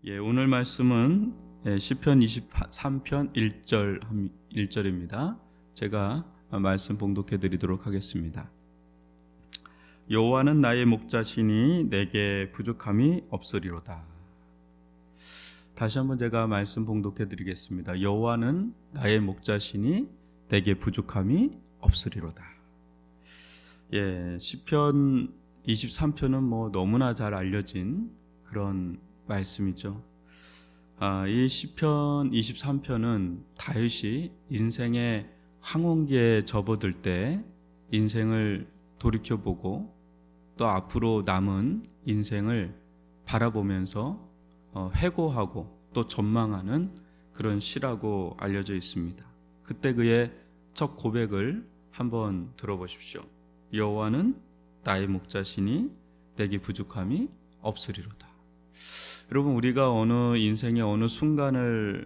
오늘 말씀은 시편 23편 1절입니다. 제가 말씀 봉독해 드리도록 하겠습니다. 여호와는 나의 목자시니 내게 부족함이 없으리로다. 다시 한번 제가 말씀 봉독해 드리겠습니다. 여호와는 나의 목자시니 내게 부족함이 없으리로다. 시편 23편은 너무나 잘 알려진 그런 말씀이죠. 이 시편 23편은 다윗이 인생의 황혼기에 접어들 때 인생을 돌이켜보고 또 앞으로 남은 인생을 바라보면서 회고하고 또 전망하는 그런 시라고 알려져 있습니다. 그때 그의 첫 고백을 한번 들어보십시오. 여호와는 나의 목자시니 내게 부족함이 없으리로다. 여러분, 우리가 어느 인생의 어느 순간을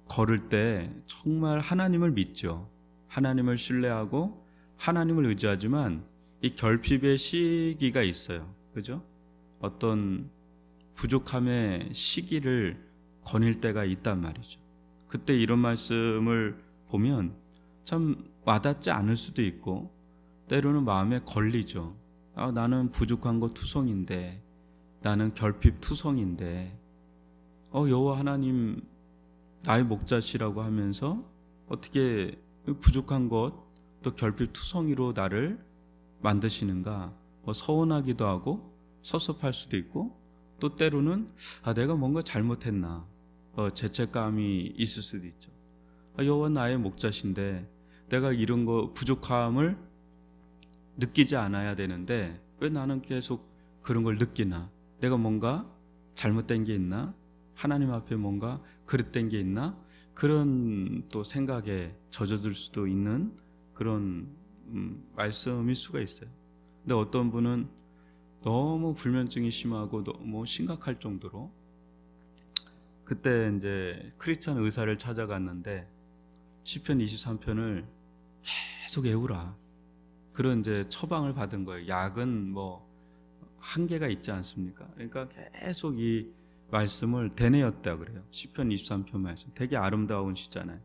걸을 때 정말 하나님을 믿죠. 하나님을 신뢰하고 하나님을 의지하지만 이 결핍의 시기가 있어요. 그죠? 어떤 부족함의 시기를 거닐 때가 있단 말이죠. 그때 이런 말씀을 보면 참 와닿지 않을 수도 있고 때로는 마음에 걸리죠. 나는 부족한 거 투성인데, 나는 결핍 투성인데 여호와 하나님 나의 목자시라고 하면서 어떻게 부족한 것 또 결핍 투성이로 나를 만드시는가, 서운하기도 하고 섭섭할 수도 있고 또 때로는 내가 뭔가 잘못했나 죄책감이 있을 수도 있죠. 여호와 나의 목자신데 내가 이런 거 부족함을 느끼지 않아야 되는데 왜 나는 계속 그런 걸 느끼나, 내가 뭔가 잘못된 게 있나, 하나님 앞에 뭔가 그릇된 게 있나, 그런 또 생각에 젖어들 수도 있는 그런 말씀일 수가 있어요. 근데 어떤 분은 너무 불면증이 심하고 너무 심각할 정도로 그때 이제 크리스찬 의사를 찾아갔는데 시편 23편을 계속 외우라, 그런 이제 처방을 받은 거예요. 약은 한계가 있지 않습니까? 그러니까 계속 이 말씀을 되뇌었다 그래요. 시편 23편 말씀 되게 아름다운 시잖아요.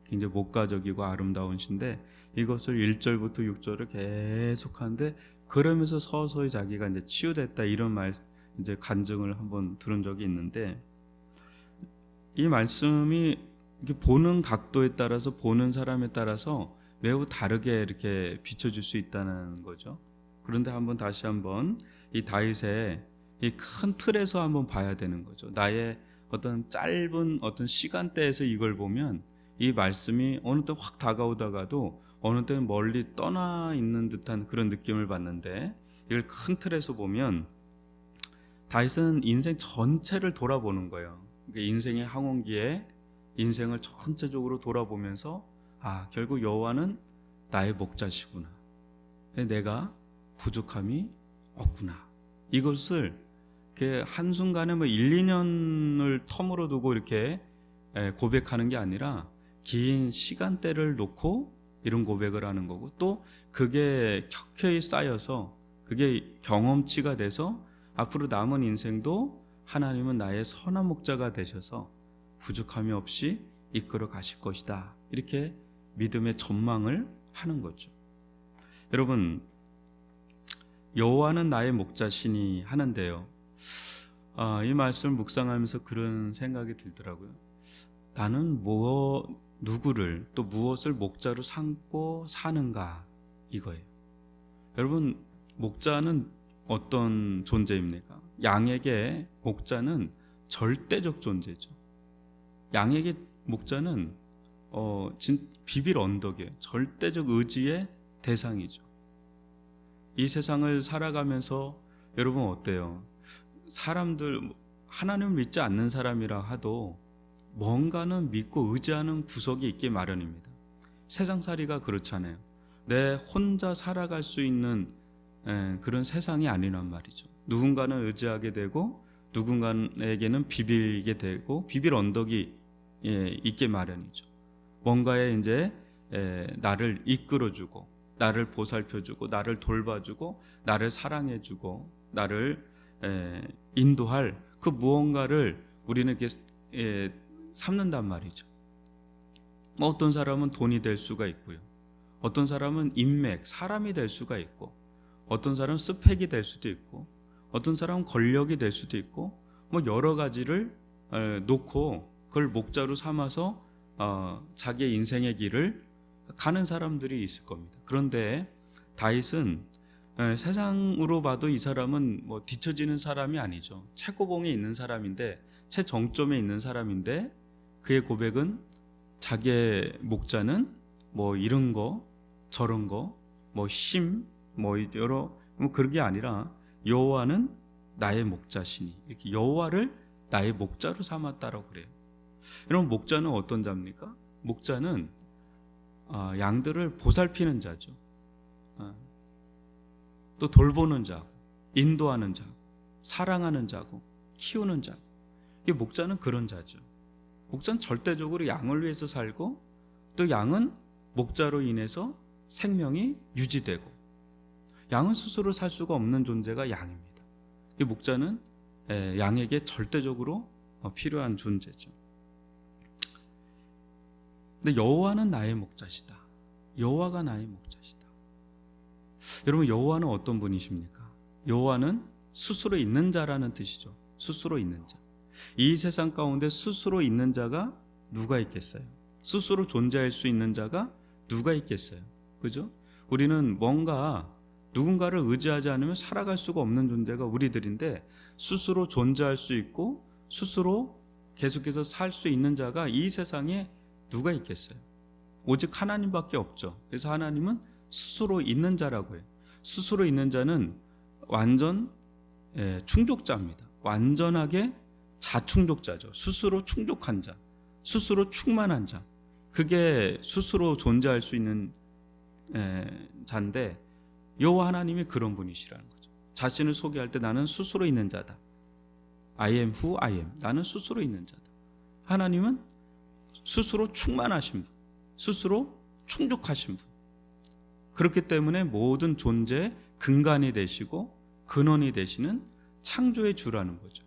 굉장히 목가적이고 아름다운 시인데 이것을 1절부터 6절을 계속 하는데 그러면서 서서히 자기가 이제 치유됐다, 이런 이제 간증을 한번 들은 적이 있는데, 이 말씀이 이렇게 보는 각도에 따라서, 보는 사람에 따라서 매우 다르게 이렇게 비춰질 수 있다는 거죠. 그런데 다시 한번 이 다윗의 이 큰 틀에서 한번 봐야 되는 거죠. 나의 어떤 짧은 어떤 시간대에서 이걸 보면 이 말씀이 어느 때 확 다가오다가도 어느 때는 멀리 떠나 있는 듯한 그런 느낌을 받는데, 이걸 큰 틀에서 보면 다윗은 인생 전체를 돌아보는 거예요. 그러니까 인생의 항원기에 인생을 전체적으로 돌아보면서 결국 여호와는 나의 목자시구나, 내가 부족함이 없구나, 이것을 한순간에 1, 2년을 텀으로 두고 이렇게 고백하는 게 아니라 긴 시간대를 놓고 이런 고백을 하는 거고, 또 그게 켜켜이 쌓여서 그게 경험치가 돼서 앞으로 남은 인생도 하나님은 나의 선한 목자가 되셔서 부족함이 없이 이끌어 가실 것이다, 이렇게 믿음의 전망을 하는 거죠. 여러분, 여호와는 나의 목자시니 하는데요, 이 말씀을 묵상하면서 그런 생각이 들더라고요. 나는 누구를 또 무엇을 목자로 삼고 사는가, 이거예요. 여러분, 목자는 어떤 존재입니까? 양에게 목자는 절대적 존재죠. 양에게 목자는 비빌 언덕이에요. 절대적 의지의 대상이죠. 이 세상을 살아가면서 여러분 어때요? 사람들, 하나님을 믿지 않는 사람이라 하도 뭔가는 믿고 의지하는 구석이 있기 마련입니다. 세상살이가 그렇잖아요. 내 혼자 살아갈 수 있는 그런 세상이 아니란 말이죠. 누군가는 의지하게 되고 누군가에게는 비빌게 되고 비빌 언덕이 있게 마련이죠. 뭔가에 이제 나를 이끌어주고 나를 보살펴주고 나를 돌봐주고 나를 사랑해주고 나를 인도할 그 무언가를 우리는 이렇게 삼는단 말이죠. 어떤 사람은 돈이 될 수가 있고요. 어떤 사람은 인맥, 사람이 될 수가 있고, 어떤 사람은 스펙이 될 수도 있고, 어떤 사람은 권력이 될 수도 있고, 뭐 여러 가지를 놓고 그걸 목자로 삼아서 자기의 인생의 길을 가는 사람들이 있을 겁니다. 그런데 다윗은 세상으로 봐도 이 사람은 뭐 뒤처지는 사람이 아니죠. 최고봉에 있는 사람인데, 최정점에 있는 사람인데, 그의 고백은 자기의 목자는 뭐 이런 거 저런 거 뭐 여러 뭐 그런 게 아니라 여호와는 나의 목자시니, 이렇게 여호와를 나의 목자로 삼았다라고 그래요. 여러분, 목자는 어떤 자입니까? 목자는 양들을 보살피는 자죠. 또 돌보는 자고, 인도하는 자고, 사랑하는 자고, 키우는 자고. 이게 목자는 그런 자죠. 목자는 절대적으로 양을 위해서 살고, 또 양은 목자로 인해서 생명이 유지되고, 양은 스스로 살 수가 없는 존재가 양입니다. 이 목자는 양에게 절대적으로 필요한 존재죠. 근데 여호와는 나의 목자시다. 여호와가 나의 목자시다. 여러분, 여호와는 어떤 분이십니까? 여호와는 스스로 있는 자라는 뜻이죠. 스스로 있는 자. 이 세상 가운데 스스로 있는 자가 누가 있겠어요? 스스로 존재할 수 있는 자가 누가 있겠어요? 그죠? 우리는 뭔가 누군가를 의지하지 않으면 살아갈 수가 없는 존재가 우리들인데, 스스로 존재할 수 있고 스스로 계속해서 살 수 있는 자가 이 세상에 누가 있겠어요? 오직 하나님밖에 없죠. 그래서 하나님은 스스로 있는 자라고 해요. 스스로 있는 자는 완전 충족자입니다. 완전하게 자충족자죠. 스스로 충족한 자, 스스로 충만한 자, 그게 스스로 존재할 수 있는 자인데, 여호와 하나님이 그런 분이시라는 거죠. 자신을 소개할 때 나는 스스로 있는 자다. I am who I am. 나는 스스로 있는 자다. 하나님은 스스로 충만하신 분, 스스로 충족하신 분. 그렇기 때문에 모든 존재의 근간이 되시고 근원이 되시는 창조의 주라는 거죠.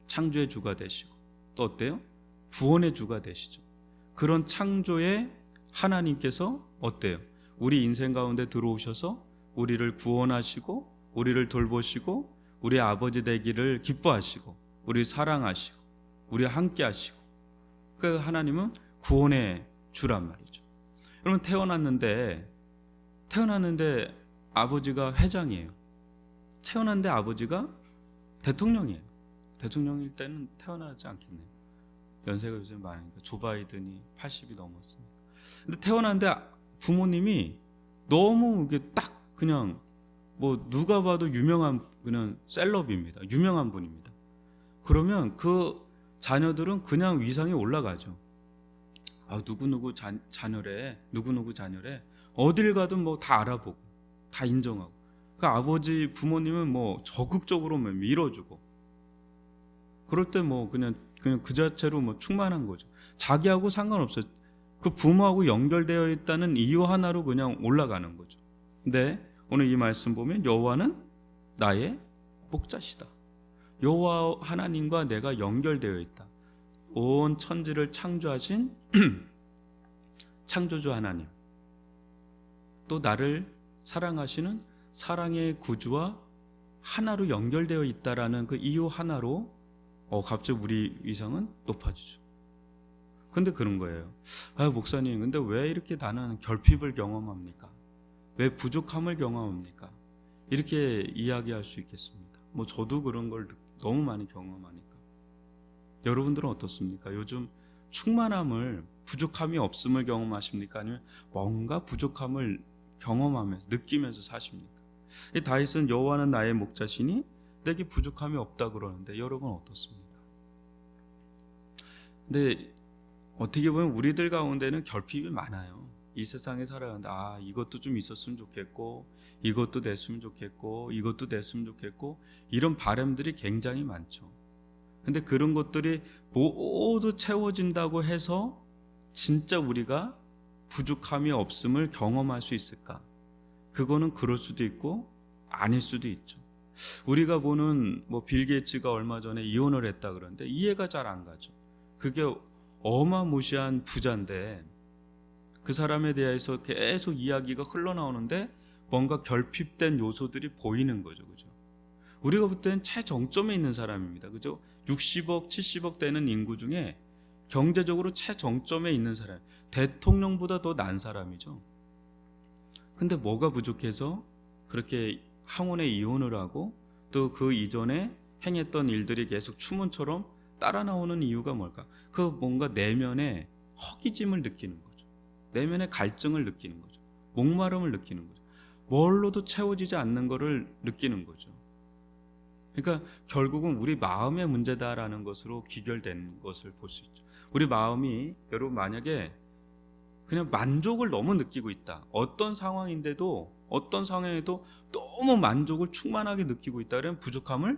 창조의 주가 되시고, 또 어때요? 구원의 주가 되시죠. 그런 창조의 하나님께서 어때요? 우리 인생 가운데 들어오셔서 우리를 구원하시고, 우리를 돌보시고, 우리 아버지 되기를 기뻐하시고, 우리 사랑하시고, 우리 함께 하시고, 그 하나님은 구원의 주란 말이죠. 여러분, 태어났는데 아버지가 회장이에요. 태어났는데 아버지가 대통령이에요. 대통령일 때는 태어나지 않겠네요. 연세가 요새 많으니까. 조 바이든이 80이 넘었습니다. 근데 태어났는데 부모님이 너무 이게 딱 그냥 뭐 누가 봐도 유명한 그냥 셀럽입니다. 유명한 분입니다. 그러면 그 자녀들은 그냥 위상이 올라가죠. 누구누구 자녀래, 누구누구 자녀래. 어딜 가든 뭐 다 알아보고 다 인정하고, 그 아버지 부모님은 뭐 적극적으로 밀어주고, 그럴 때 뭐 그냥 그 자체로 뭐 충만한 거죠. 자기하고 상관없어요. 그 부모하고 연결되어 있다는 이유 하나로 그냥 올라가는 거죠. 근데 오늘 이 말씀 보면 여호와는 나의 목자시다. 여호와 하나님과 내가 연결되어 있다. 온 천지를 창조하신 창조주 하나님, 또 나를 사랑하시는 사랑의 구주와 하나로 연결되어 있다라는 그 이유 하나로 갑자기 우리 위상은 높아지죠. 근데 그런 거예요. 목사님, 근데 왜 이렇게 나는 결핍을 경험합니까? 왜 부족함을 경험합니까? 이렇게 이야기할 수 있겠습니다. 뭐 저도 그런 걸 너무 많이 경험하니까. 여러분들은 어떻습니까? 요즘 충만함을, 부족함이 없음을 경험하십니까? 아니면 뭔가 부족함을 경험하면서 느끼면서 사십니까? 이 다윗은 여호와는 나의 목자시니 내게 부족함이 없다 그러는데, 여러분 어떻습니까? 근데 어떻게 보면 우리들 가운데는 결핍이 많아요. 이 세상에 살아가는데 이것도 좀 있었으면 좋겠고, 이것도 됐으면 좋겠고, 이것도 됐으면 좋겠고, 이런 바람들이 굉장히 많죠. 근데 그런 것들이 모두 채워진다고 해서 진짜 우리가 부족함이 없음을 경험할 수 있을까? 그거는 그럴 수도 있고 아닐 수도 있죠. 우리가 보는 뭐 빌 게이츠가 얼마 전에 이혼을 했다 그러는데 이해가 잘 안 가죠. 그게 어마무시한 부자인데 그 사람에 대해서 계속 이야기가 흘러나오는데 뭔가 결핍된 요소들이 보이는 거죠. 그죠? 우리가 볼 때는 최정점에 있는 사람입니다. 그죠? 60억, 70억 되는 인구 중에 경제적으로 최정점에 있는 사람, 대통령보다 더 난 사람이죠. 근데 뭐가 부족해서 그렇게 항원에 이혼을 하고 또 그 이전에 행했던 일들이 계속 추문처럼 따라 나오는 이유가 뭘까? 그 뭔가 내면에 허기짐을 느끼는 거죠. 내면의 갈증을 느끼는 거죠. 목마름을 느끼는 거죠. 뭘로도 채워지지 않는 것을 느끼는 거죠. 그러니까 결국은 우리 마음의 문제다라는 것으로 귀결된 것을 볼 수 있죠. 우리 마음이 여러분 만약에 그냥 만족을 너무 느끼고 있다. 어떤 상황인데도 어떤 상황에도 너무 만족을 충만하게 느끼고 있다. 그러면 부족함을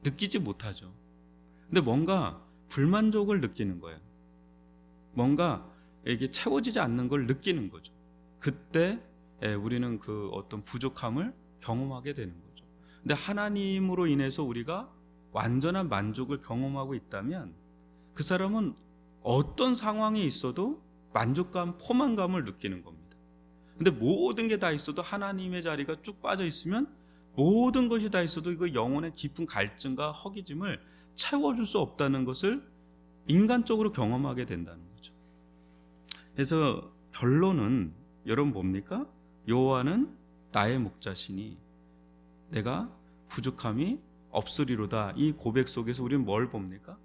느끼지 못하죠. 근데 뭔가 불만족을 느끼는 거예요. 뭔가 이게 채워지지 않는 걸 느끼는 거죠. 그때 우리는 그 어떤 부족함을 경험하게 되는 거죠. 근데 하나님으로 인해서 우리가 완전한 만족을 경험하고 있다면 그 사람은 어떤 상황에 있어도 만족감, 포만감을 느끼는 겁니다. 근데 모든 게 다 있어도 하나님의 자리가 쭉 빠져 있으면 모든 것이 다 있어도 그 영혼의 깊은 갈증과 허기짐을 채워줄 수 없다는 것을 인간적으로 경험하게 된다는 거죠. 그래서 결론은 여러분 뭡니까? 여호와는 나의 목자시니 내가 부족함이 없으리로다. 이 고백 속에서 우리는 뭘 봅니까?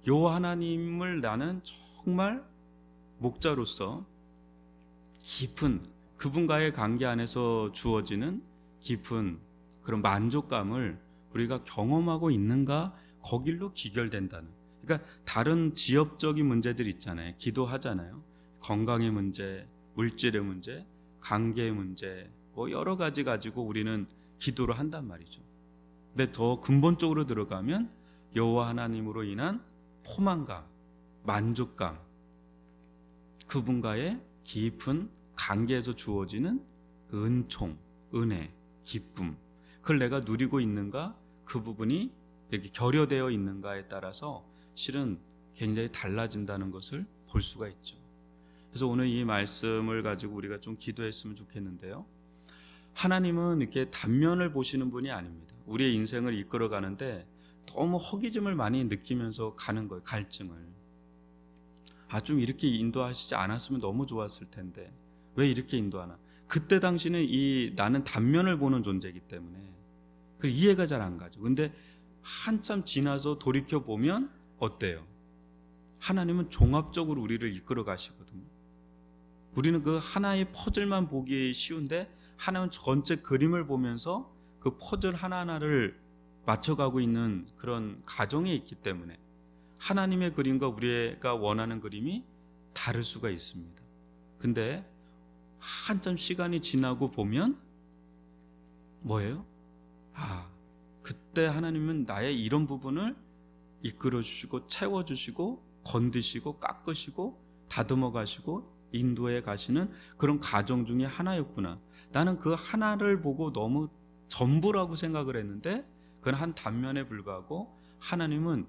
여호와 하나님을 나는 정말 목자로서 깊은 그분과의 관계 안에서 주어지는 깊은 그런 만족감을 우리가 경험하고 있는가, 거길로 귀결된다는. 그러니까 다른 지엽적인 문제들 있잖아요. 기도하잖아요. 건강의 문제, 물질의 문제, 관계의 문제, 뭐 여러 가지 가지고 우리는 기도를 한단 말이죠. 근데 더 근본적으로 들어가면 여호와 하나님으로 인한 포만감, 만족감, 그분과의 깊은 관계에서 주어지는 은총, 은혜, 기쁨, 그걸 내가 누리고 있는가, 그 부분이 이렇게 결여되어 있는가에 따라서 실은 굉장히 달라진다는 것을 볼 수가 있죠. 그래서 오늘 이 말씀을 가지고 우리가 좀 기도했으면 좋겠는데요. 하나님은 이렇게 단면을 보시는 분이 아닙니다. 우리의 인생을 이끌어 가는데 너무 허기짐을 많이 느끼면서 가는 거예요. 갈증을. 좀 이렇게 인도하시지 않았으면 너무 좋았을 텐데 왜 이렇게 인도하나? 그때 당시는 나는 단면을 보는 존재이기 때문에 그 이해가 잘 안 가죠. 근데 한참 지나서 돌이켜 보면 어때요? 하나님은 종합적으로 우리를 이끌어 가시거든요. 우리는 그 하나의 퍼즐만 보기 쉬운데 하나님은 전체 그림을 보면서 그 퍼즐 하나하나를 맞춰가고 있는 그런 가정에 있기 때문에 하나님의 그림과 우리가 원하는 그림이 다를 수가 있습니다. 근데 한참 시간이 지나고 보면 뭐예요? 그때 하나님은 나의 이런 부분을 이끌어 주시고 채워주시고 건드시고 깎으시고 다듬어 가시고 인도해 가시는 그런 가정 중에 하나였구나. 나는 그 하나를 보고 너무 전부라고 생각을 했는데 그건 한 단면에 불과하고 하나님은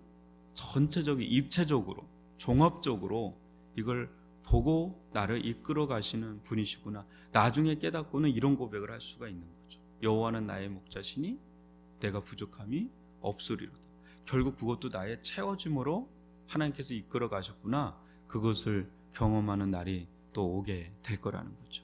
전체적인 입체적으로 종합적으로 이걸 보고 나를 이끌어 가시는 분이시구나. 나중에 깨닫고는 이런 고백을 할 수가 있는 거죠. 여호와는 나의 목자시니 내가 부족함이 없으리로다. 결국 그것도 나의 채워짐으로 하나님께서 이끌어 가셨구나. 그것을 경험하는 날이 또 오게 될 거라는 거죠.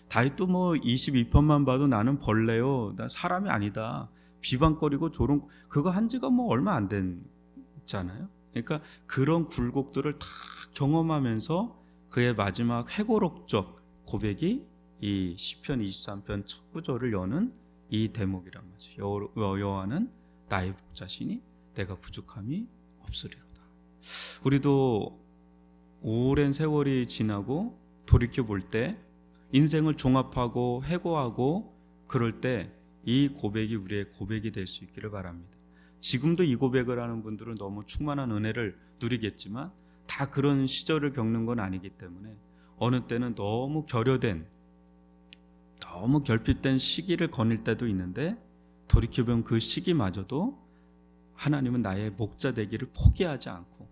다윗도 22편만 봐도 나는 벌레요, 나 사람이 아니다, 비방거리고 조롱, 그거 한 지가 얼마 안 됐잖아요. 그러니까 그런 굴곡들을 다 경험하면서 그의 마지막 회고록적 고백이 이 시편 23편 첫 구절을 여는 이 대목이란 말이죠. 여호와는 나의 목자시니 내가 부족함이 없으리로다. 우리도 오랜 세월이 지나고 돌이켜 볼 때 인생을 종합하고 회고하고 그럴 때 이 고백이 우리의 고백이 될 수 있기를 바랍니다. 지금도 이 고백을 하는 분들은 너무 충만한 은혜를 누리겠지만 다 그런 시절을 겪는 건 아니기 때문에 어느 때는 너무 결여된, 너무 결핍된 시기를 거닐 때도 있는데 돌이켜보면 그 시기마저도 하나님은 나의 목자 되기를 포기하지 않고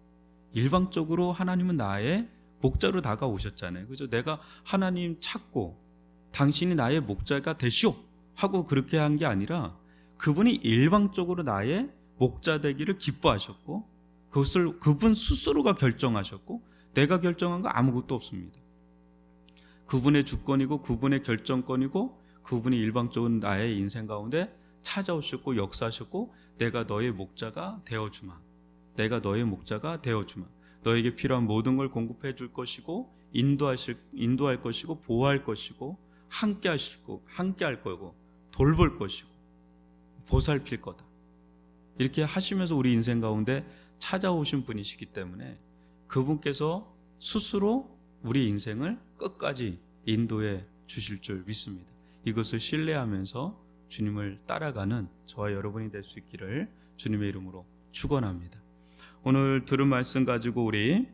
일방적으로 하나님은 나의 목자로 다가오셨잖아요. 그죠? 내가 하나님 찾고 당신이 나의 목자가 되시오 하고 그렇게 한 게 아니라 그분이 일방적으로 나의 목자 되기를 기뻐하셨고 그것을 그분 스스로가 결정하셨고 내가 결정한 거 아무것도 없습니다. 그분의 주권이고 그분의 결정권이고 그분이 일방적으로 나의 인생 가운데 찾아오셨고 역사하셨고 내가 너의 목자가 되어주마. 내가 너의 목자가 되어주마. 너에게 필요한 모든 걸 공급해 줄 것이고 인도할 것이고 보호할 것이고 함께 할 거고 돌볼 것이고 보살필 거다. 이렇게 하시면서 우리 인생 가운데 찾아오신 분이시기 때문에 그분께서 스스로 우리 인생을 끝까지 인도해 주실 줄 믿습니다. 이것을 신뢰하면서 주님을 따라가는 저와 여러분이 될 수 있기를 주님의 이름으로 축원합니다. 오늘 들은 말씀 가지고 우리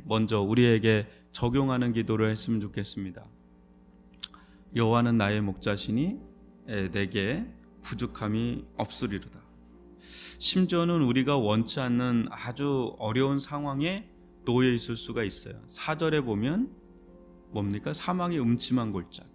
먼저 우리에게 적용하는 기도를 했으면 좋겠습니다. 여호와는 나의 목자시니 내게 부족함이 없으리로다. 심지어는 우리가 원치 않는 아주 어려운 상황에 놓여 있을 수가 있어요. 4절에 보면 뭡니까? 사망의 음침한 골짜기.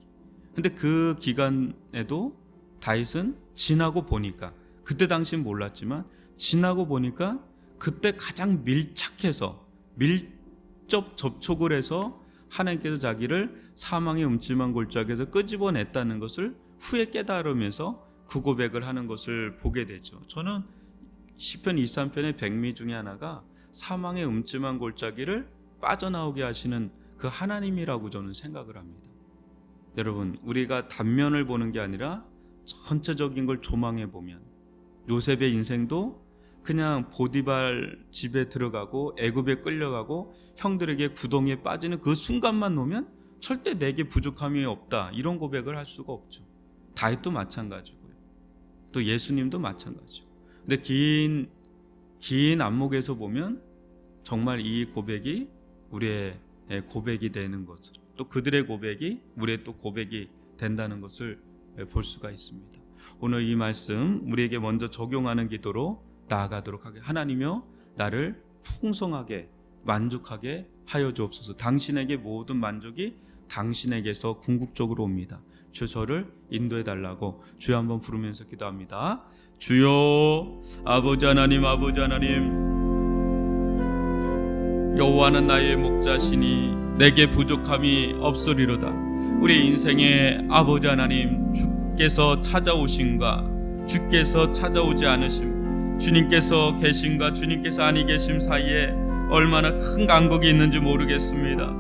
근데 그 기간에도 다윗은 지나고 보니까 그때 당시는 몰랐지만 지나고 보니까 그때 가장 밀착해서 밀접 접촉을 해서 하나님께서 자기를 사망의 음침한 골짜기에서 끄집어냈다는 것을 후에 깨달으면서 그 고백을 하는 것을 보게 되죠. 저는 시편 23편의 백미 중에 하나가 사망의 음침한 골짜기를 빠져나오게 하시는 그 하나님이라고 저는 생각을 합니다. 여러분, 우리가 단면을 보는 게 아니라 전체적인 걸 조망해 보면 요셉의 인생도 그냥 보디발 집에 들어가고 애굽에 끌려가고 형들에게 구덩이에 빠지는 그 순간만 놓으면 절대 내게 부족함이 없다 이런 고백을 할 수가 없죠. 다윗도 마찬가지고요. 또 예수님도 마찬가지죠. 근데 긴 안목에서 보면 정말 이 고백이 우리의 고백이 되는 것을 또 그들의 고백이 우리의 또 고백이 된다는 것을 볼 수가 있습니다. 오늘 이 말씀 우리에게 먼저 적용하는 기도로 나아가도록 하게 하나님이여 나를 풍성하게 만족하게 하여 주옵소서. 당신에게 모든 만족이 당신에게서 궁극적으로 옵니다. 주여 저를 인도해 달라고 주여 한번 부르면서 기도합니다. 주여 아버지 하나님 여호와는 나의 목자시니 내게 부족함이 없으리로다. 우리 인생의 아버지 하나님 주께서 찾아오심과 주께서 찾아오지 않으심 주님께서 계심과 주님께서 아니 계심 사이에 얼마나 큰 간극이 있는지 모르겠습니다.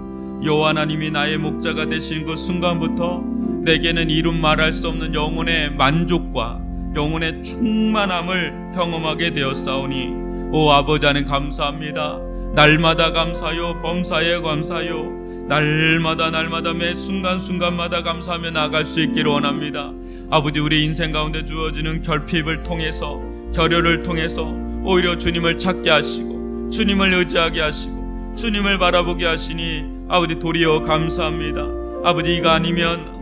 여호와 하나님이 나의 목자가 되신 그 순간부터 내게는 이루 말할 수 없는 영혼의 만족과 영혼의 충만함을 경험하게 되었사오니 오 아버지 하나님 감사합니다. 날마다 감사요 범사에 감사요 날마다 매 순간순간마다 감사하며 나아갈 수 있기를 원합니다. 아버지 우리 인생 가운데 주어지는 결핍을 통해서 결여를 통해서 오히려 주님을 찾게 하시고 주님을 의지하게 하시고 주님을 바라보게 하시니 아버지 도리어 감사합니다. 아버지 이가 아니면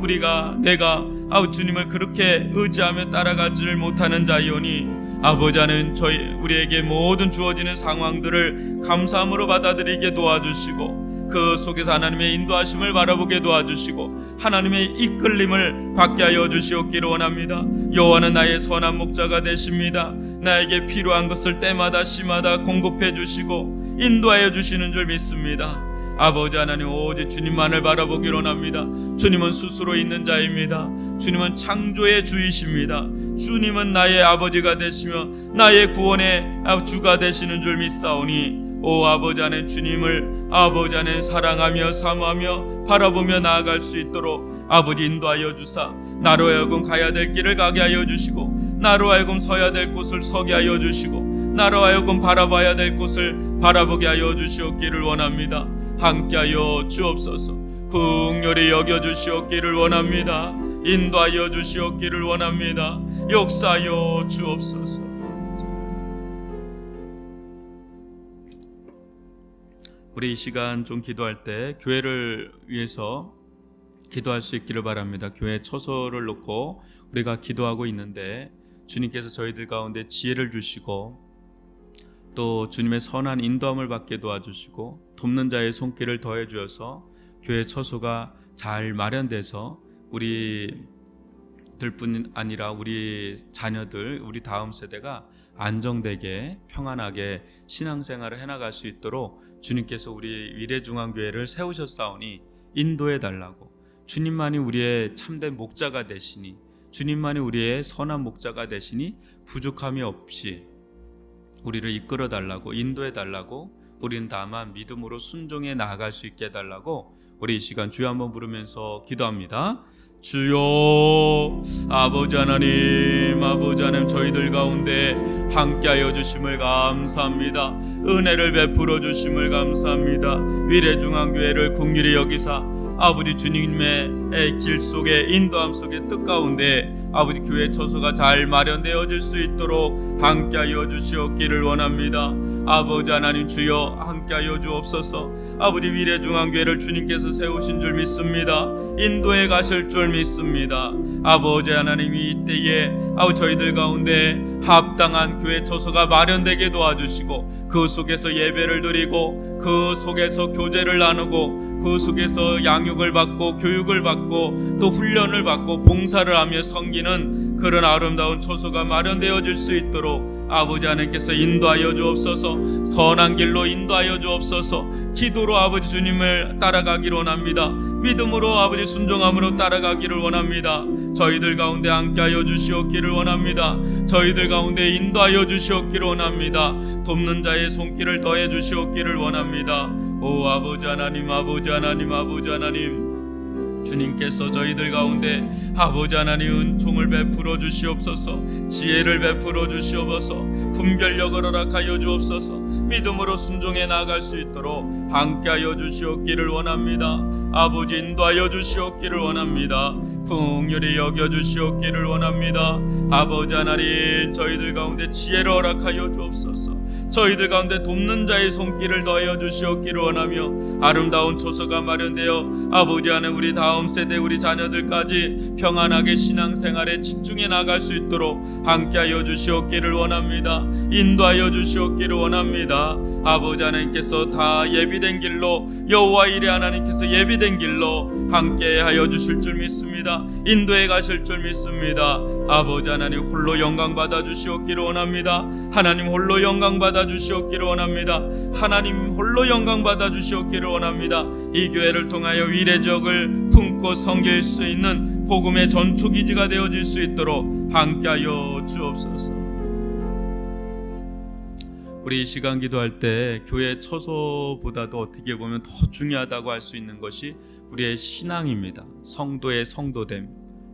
내가 주님을 그렇게 의지하며 따라가지를 못하는 자이오니 아버지 하나님 우리에게 모든 주어지는 상황들을 감사함으로 받아들이게 도와주시고 그 속에서 하나님의 인도하심을 바라보게 도와주시고 하나님의 이끌림을 받게 하여 주시옵기를 원합니다. 여호와는 나의 선한 목자가 되십니다. 나에게 필요한 것을 때마다 시마다 공급해 주시고 인도하여 주시는 줄 믿습니다. 아버지 하나님 오직 주님만을 바라보기를 원합니다. 주님은 스스로 있는 자입니다. 주님은 창조의 주이십니다. 주님은 나의 아버지가 되시며 나의 구원의 주가 되시는 줄 믿사오니 오 아버지 하나님 주님을 아버지 하나님 사랑하며 사모하며 바라보며 나아갈 수 있도록 아버지 인도하여 주사 나로 하여금 가야 될 길을 가게 하여 주시고 나로 하여금 서야 될 곳을 서게 하여 주시고 나로 하여금 바라봐야 될 곳을 바라보게 하여 주시옵기를 원합니다. 함께하여 주옵소서. 긍휼히 여겨주시옵기를 원합니다. 인도하여 주시옵기를 원합니다. 역사하여 주옵소서. 우리 이 시간 좀 기도할 때 교회를 위해서 기도할 수 있기를 바랍니다. 교회 처소를 놓고 우리가 기도하고 있는데 주님께서 저희들 가운데 지혜를 주시고 또 주님의 선한 인도함을 받게 도와주시고 돕는 자의 손길을 더해 주어서 교회 처소가 잘 마련돼서 우리들뿐 아니라 우리 자녀들, 우리 다음 세대가 안정되게 평안하게 신앙생활을 해나갈 수 있도록 주님께서 우리 위례중앙교회를 세우셨사오니 인도해 달라고, 주님만이 우리의 참된 목자가 되시니, 주님만이 우리의 선한 목자가 되시니 부족함이 없이 우리를 이끌어 달라고, 인도해 달라고, 우리는 다만 믿음으로 순종해 나아갈 수 있게 해달라고 우리 이 시간 주여 한번 부르면서 기도합니다. 주여, 아버지 하나님, 아버지 하나님, 저희들 가운데 함께하여 주심을 감사합니다. 은혜를 베풀어 주심을 감사합니다. 위례중앙교회를 긍휼히 여기사 아버지 주님의 길 속에, 인도함 속에, 뜻 가운데 아버지 교회 처소가 잘 마련되어질 수 있도록 함께하여 주시옵기를 원합니다. 아버지 하나님, 주여 함께하여 주옵소서. 아버지 위례중앙교회를 주님께서 세우신 줄 믿습니다. 인도에 가실 줄 믿습니다. 아버지 하나님, 이때에 저희들 가운데 합당한 교회 처소가 마련되게 도와주시고 그 속에서 예배를 드리고 그 속에서 교제를 나누고 그 속에서 양육을 받고 교육을 받고 또 훈련을 받고 봉사를 하며 섬기는 그런 아름다운 처소가 마련되어질 수 있도록 아버지 하나님께서 인도하여 주옵소서. 선한 길로 인도하여 주옵소서. 기도로 아버지 주님을 따라가기를 원합니다. 믿음으로 아버지 순종함으로 따라가기를 원합니다. 저희들 가운데 함께하여 주시옵기를 원합니다. 저희들 가운데 인도하여 주시옵기를 원합니다. 돕는 자의 손길을 더해 주시옵기를 원합니다. 오 아버지 하나님, 아버지 하나님, 아버지 하나님, 주님께서 저희들 가운데 아버지 하나님 은총을 베풀어 주시옵소서. 지혜를 베풀어 주시옵소서. 분별력을 허락하여 주옵소서. 믿음으로 순종해 나아갈 수 있도록 함께하여 주시옵기를 원합니다. 아버지 인도하여 주시옵기를 원합니다. 긍휼히 여겨 주시옵기를 원합니다. 아버지 하나님, 저희들 가운데 지혜를 허락하여 주옵소서. 저희들 가운데 돕는 자의 손길을 더하여 주시옵기를 원하며 아름다운 처소가 마련되어 아버지 하나님, 우리 다음 세대, 우리 자녀들까지 평안하게 신앙생활에 집중해 나갈 수 있도록 함께하여 주시옵기를 원합니다. 인도하여 주시옵기를 원합니다. 아버지 하나님께서 다 예비된 길로, 여호와 이레 하나님께서 예비된 길로 함께하여 주실 줄 믿습니다. 인도해 가실 줄 믿습니다. 아버지 하나님, 홀로 영광 받아 주시옵기를 원합니다. 하나님 홀로 영광 받아 주시옵기를 원합니다. 하나님 홀로 영광 받아 주시옵기를 원합니다. 이 교회를 통하여 위례적을 품고 섬길 수 있는 복음의 전초기지가 되어질 수 있도록 함께하여 주옵소서. 우리 이 시간 기도할 때 교회 처소보다도 어떻게 보면 더 중요하다고 할 수 있는 것이 우리의 신앙입니다. 성도의 성도됨,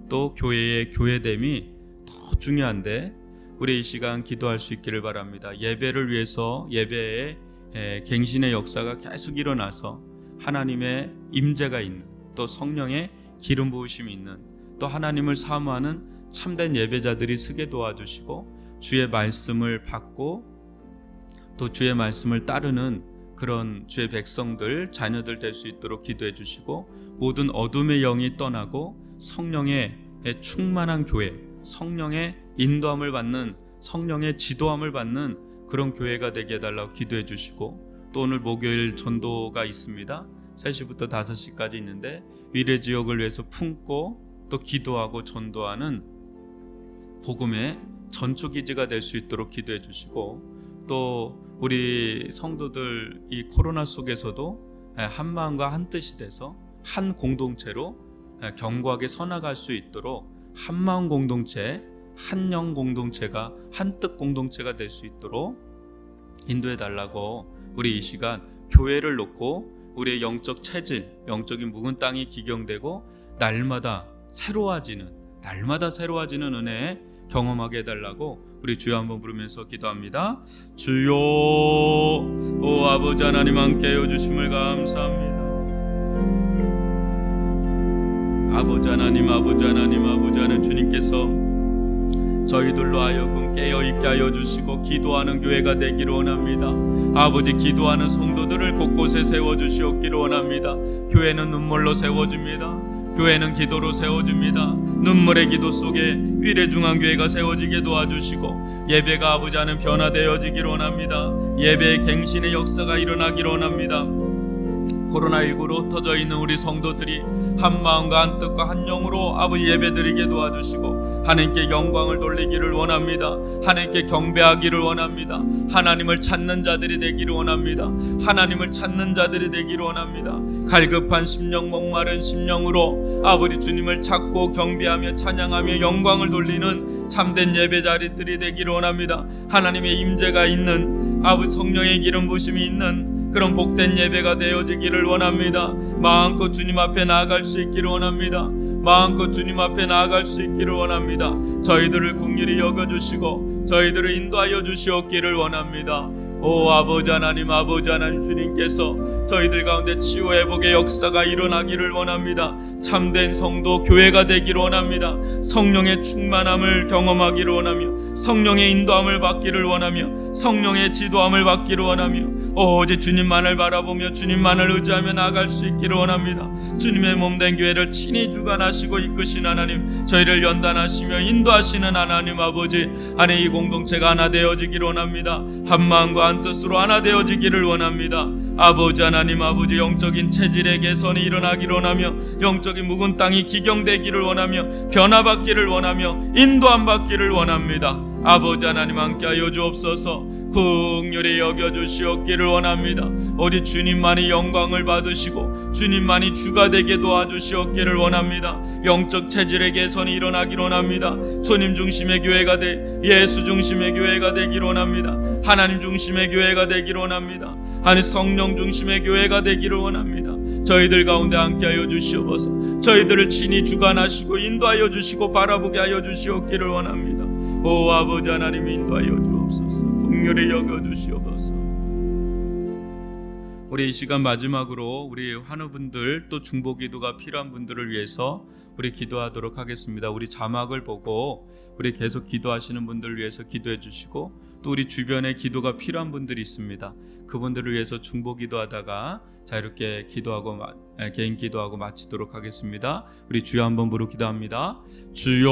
또 교회의 교회됨이 더 중요한데 우리 이 시간 기도할 수 있기를 바랍니다. 예배를 위해서 예배에 갱신의 역사가 계속 일어나서 하나님의 임재가 있는, 또 성령의 기름 부으심이 있는, 또 하나님을 사모하는 참된 예배자들이 서게 도와주시고 주의 말씀을 받고 또 주의 말씀을 따르는 그런 주의 백성들, 자녀들 될 수 있도록 기도해 주시고 모든 어둠의 영이 떠나고 성령의 충만한 교회, 성령의 인도함을 받는, 성령의 지도함을 받는 그런 교회가 되게 해달라고 기도해 주시고, 또 오늘 목요일 전도가 있습니다. 3시부터 5시까지 있는데 위례 지역을 위해서 품고 또 기도하고 전도하는 복음의 전초기지가 될 수 있도록 기도해 주시고, 또 우리 성도들 이 코로나 속에서도 한 마음과 한 뜻이 돼서 한 공동체로 견고하게 서나갈 수 있도록 한 마음 공동체, 한 영 공동체가, 한 뜻 공동체가 될 수 있도록 인도해 달라고 우리 이 시간 교회를 놓고 우리의 영적 체질, 영적인 묵은 땅이 기경되고 날마다 새로워지는 은혜에 경험하게 해달라고 우리 주여 한번 부르면서 기도합니다. 주여, 오 아버지 하나님, 함께해 주심을 감사합니다. 아버지 하나님, 아버지 하나님, 아버지 하나님, 주님께서 저희들로 하여금 깨어있게 하여 주시고 기도하는 교회가 되기를 원합니다. 아버지, 기도하는 성도들을 곳곳에 세워주시옵기를 원합니다. 교회는 눈물로 세워집니다. 교회는 기도로 세워집니다. 눈물의 기도 속에 위례중앙교회가 세워지게 도와주시고 예배가 아버지 하는 변화되어지기를 원합니다. 예배의 갱신의 역사가 일어나기를 원합니다. 코로나19로 흩어져 있는 우리 성도들이 한 마음과 한 뜻과 한 영으로 아버지 예배드리게 도와주시고 하나님께 영광을 돌리기를 원합니다. 하나님께 경배하기를 원합니다. 하나님을 찾는 자들이 되기를 원합니다. 하나님을 찾는 자들이 되기를 원합니다. 갈급한 심령, 목마른 심령으로 아버지 주님을 찾고 경배하며 찬양하며 영광을 돌리는 참된 예배 자리들이 되기를 원합니다. 하나님의 임재가 있는 아버지 성령의 기름 부심이 있는 그런 복된 예배가 되어지기를 원합니다. 마음껏 주님 앞에 나아갈 수 있기를 원합니다. 마음껏 주님 앞에 나아갈 수 있기를 원합니다. 저희들을 긍휼히 여겨주시고 저희들을 인도하여 주시옵기를 원합니다. 오 아버지 하나님, 아버지 하나님, 주님께서 저희들 가운데 치유 회복의 역사가 일어나기를 원합니다. 참된 성도 교회가 되기를 원합니다. 성령의 충만함을 경험하기를 원하며 성령의 인도함을 받기를 원하며 성령의 지도함을 받기를 원하며 오직 주님만을 바라보며 주님만을 의지하며 나아갈 수 있기를 원합니다. 주님의 몸된 교회를 친히 주관하시고 이끄신 하나님, 저희를 연단하시며 인도하시는 하나님 아버지, 안에 이 공동체가 하나 되어지기를 원합니다. 한 마음과 한 뜻으로 하나 되어지기를 원합니다. 아버지 하나님 아버지, 영적인 체질의 개선이 일어나기를 원하며 영적인 묵은 땅이 기경되기를 원하며 변화받기를 원하며 인도함 받기를 원합니다. 아버지 하나님 함께하여 주옵소서. 긍휼히 여겨주시옵기를 원합니다. 우리 주님만이 영광을 받으시고 주님만이 주가 되게 도와주시옵기를 원합니다. 영적 체질의 개선이 일어나기를 원합니다. 주님 중심의 교회가 예수 중심의 교회가 되기를 원합니다. 하나님 중심의 교회가 되기를 원합니다. 아니 성령 중심의 교회가 되기를 원합니다. 저희들 가운데 함께하여 주시옵소서. 저희들을 친히 주관하시고 인도하여 주시고 바라보게 하여 주시옵기를 원합니다. 오 아버지 하나님, 인도하여 주옵소서. 긍휼히 여겨주시옵소서. 우리 이 시간 마지막으로 우리 환우분들 또 중보기도가 필요한 분들을 위해서 우리 기도하도록 하겠습니다. 우리 자막을 보고 우리 계속 기도하시는 분들을 위해서 기도해 주시고 또 우리 주변에 기도가 필요한 분들이 있습니다. 그분들을 위해서 중보기도하다가 자 이렇게 기도하고 개인 기도하고 마치도록 하겠습니다. 우리 주여 한번 부르고 기도합니다. 주여,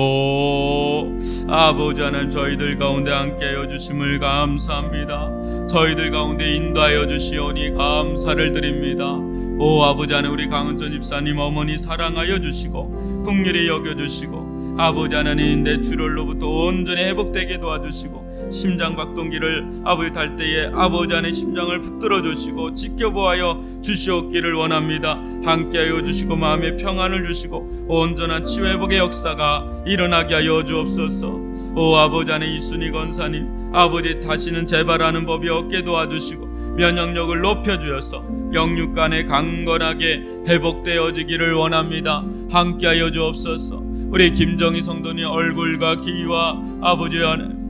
아버지 하나님, 저희들 가운데 함께하여 주심을 감사합니다. 저희들 가운데 인도하여 주시오니 감사를 드립니다. 오 아버지 하나님, 우리 강은전 집사님 어머니 사랑하여 주시고 긍휼히 여겨주시고 아버지 하나님, 내 출혈로부터 온전히 회복되게 도와주시고 심장박동기를 아버지 달 때에 아버지 안에 심장을 붙들어 주시고 지켜보아여 주시옵기를 원합니다. 함께하여 주시고 마음의 평안을 주시고 온전한 치유 회복의 역사가 일어나게 하여 주옵소서. 오 아버지 안에 이순희 권사님, 아버지 다시는 재발하는 법이 없게 도와주시고 면역력을 높여주어서 영육간에 강건하게 회복되어지기를 원합니다. 함께하여 주옵소서. 우리 김정희 성도님 얼굴과 귀와 아버지 안에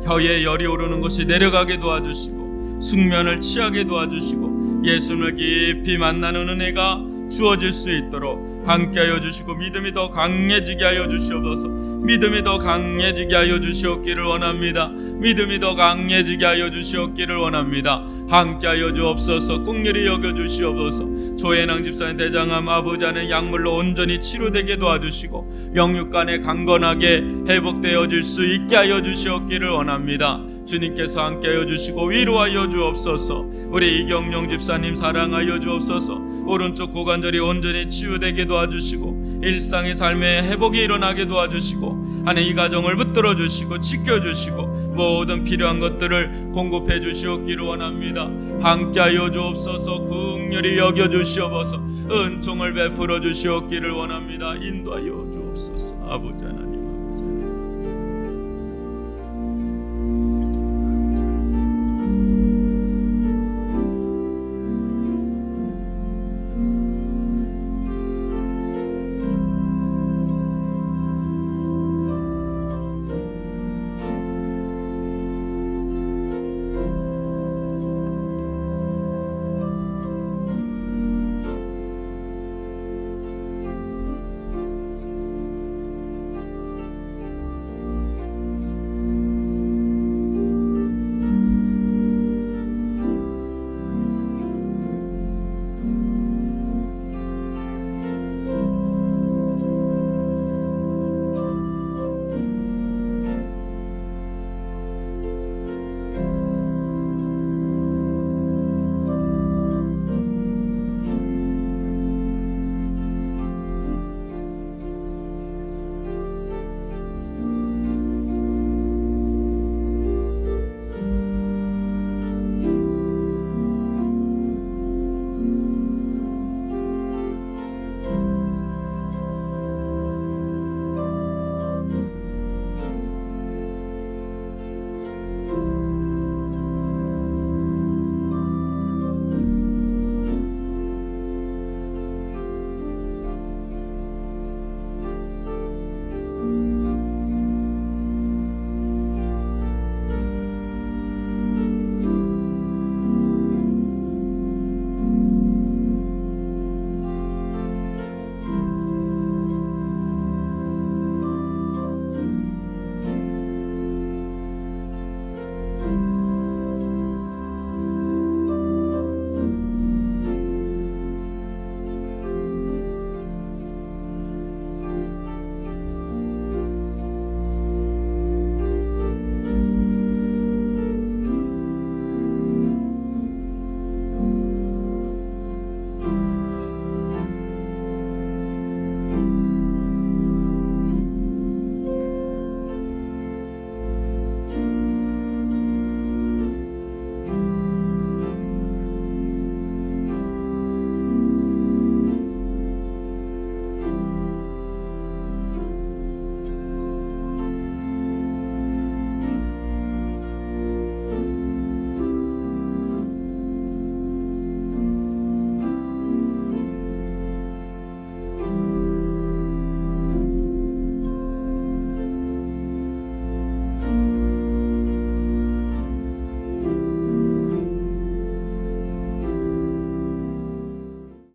혀에 열이 오르는 것이 내려가게 도와주시고 숙면을 취하게 도와주시고 예수님을 깊이 만나는 은혜가 주어질 수 있도록 함께하여 주시고 믿음이 더 강해지게 하여 주시옵소서. 믿음이 더 강해지게 하여 주시옵기를 원합니다. 믿음이 더 강해지게 하여 주시옵기를 원합니다. 함께하여 주옵소서. 긍휼히 여겨 주시옵소서. 조혜낭 집사님 대장암 아버지 안에 약물로 온전히 치료되게 도와주시고 영육간에 강건하게 회복되어질 수 있게 하여 주시옵기를 원합니다. 주님께서 함께하여 주시고 위로하여 주옵소서. 우리 이경영 집사님 사랑하여 주옵소서. 오른쪽 고관절이 온전히 치유되게 도와주시고 일상의 삶에 회복이 일어나게 도와주시고 안에 이 가정을 붙들어 주시고 지켜주시고 모든 필요한 것들을 공급해 주시옵기를 원합니다. 함께하여 주옵소서. 긍휼히 여겨 주시옵소서. 은총을 베풀어 주시옵기를 원합니다. 인도하여 주옵소서. 아버지 하나님,